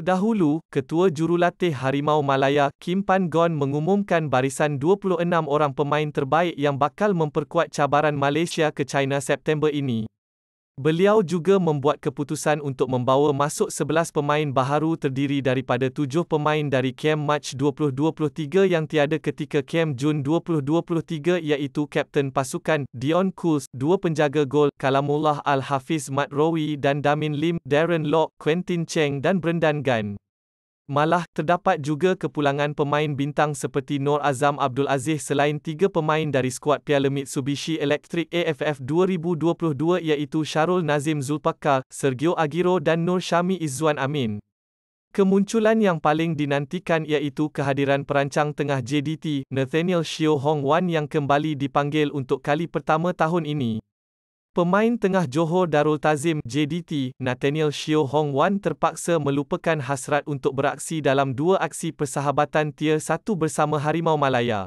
Terdahulu, Ketua Jurulatih Harimau Malaya, Kim Pan Gon mengumumkan barisan 26 orang pemain terbaik yang bakal memperkuat cabaran Malaysia ke China September ini. Beliau juga membuat keputusan untuk membawa masuk 11 pemain baharu terdiri daripada 7 pemain dari kem Mac 2023 yang tiada ketika kem Jun 2023 iaitu Kapten Pasukan, Dion Kools, 2 penjaga gol, Kalamullah Al-Hafiz Mat Rowi dan Damin Lim, Darren Lock, Quentin Cheng dan Brendan Gan. Malah, terdapat juga kepulangan pemain bintang seperti Nor Azam Abdul Aziz selain 3 pemain dari skuad Piala Mitsubishi Electric AFF 2022 iaitu Syarul Nazim Zulpakar, Sergio Aguero dan Nur Syami Izzuan Amin. Kemunculan yang paling dinantikan iaitu kehadiran perancang tengah JDT, Nathaniel Shio Hong Wan yang kembali dipanggil untuk kali pertama tahun ini. Pemain tengah Johor Darul Tazim JDT, Nathaniel Shio Hong Wan terpaksa melupakan hasrat untuk beraksi dalam 2 aksi persahabatan Tier 1 bersama Harimau Malaya.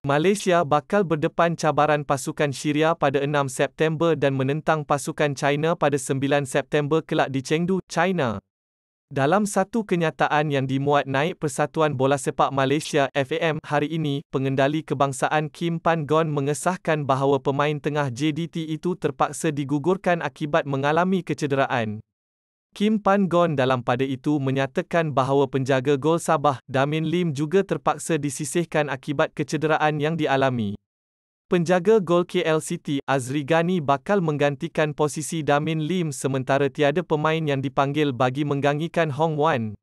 Malaysia bakal berdepan cabaran pasukan Syria pada 6 September dan menentang pasukan China pada 9 September kelak di Chengdu, China. Dalam satu kenyataan yang dimuat naik Persatuan Bola Sepak Malaysia (FAM) hari ini, pengendali kebangsaan Kim Pan Gon mengesahkan bahawa pemain tengah JDT itu terpaksa digugurkan akibat mengalami kecederaan. Kim Pan Gon dalam pada itu menyatakan bahawa penjaga gol Sabah, Damin Lim juga terpaksa disisihkan akibat kecederaan yang dialami. Penjaga gol KL City, Azri Ghani bakal menggantikan posisi Damin Lim sementara tiada pemain yang dipanggil bagi menggantikan Hong Wan.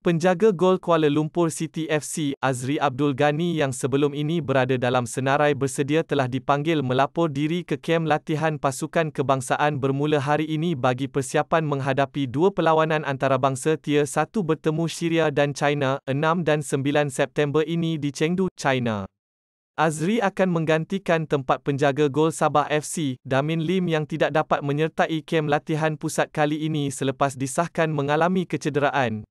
Penjaga gol Kuala Lumpur City FC, Azri Abdul Ghani yang sebelum ini berada dalam senarai bersedia telah dipanggil melapor diri ke kem latihan pasukan kebangsaan bermula hari ini bagi persiapan menghadapi 2 perlawanan antarabangsa Tier 1 bertemu Syria dan China, 6 dan 9 September ini di Chengdu, China. Azri akan menggantikan tempat penjaga gol Sabah FC, Damin Lim yang tidak dapat menyertai kem latihan pusat kali ini selepas disahkan mengalami kecederaan.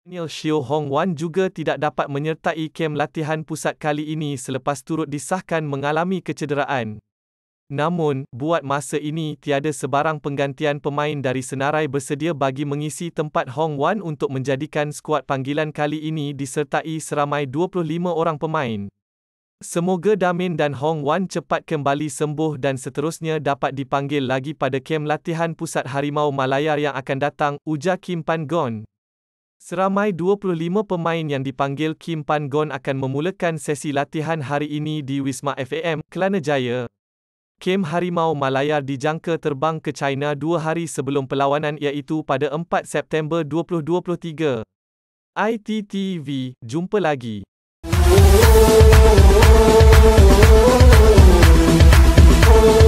Nathaniel Shio Hong Wan juga tidak dapat menyertai kem latihan pusat kali ini selepas turut disahkan mengalami kecederaan. Namun, buat masa ini tiada sebarang penggantian pemain dari senarai bersedia bagi mengisi tempat Hong Wan untuk menjadikan skuad panggilan kali ini disertai seramai 25 orang pemain. Semoga Damin dan Hong Wan cepat kembali sembuh dan seterusnya dapat dipanggil lagi pada kem latihan pusat Harimau Malaya yang akan datang, ujar Kim Pan Gon. Seramai 25 pemain yang dipanggil Kim Pan Gon akan memulakan sesi latihan hari ini di Wisma FAM, Kelana Jaya. Kem Harimau Malaya dijangka terbang ke China 2 hari sebelum perlawanan iaitu pada 4 September 2023. ITTV, jumpa lagi. Oh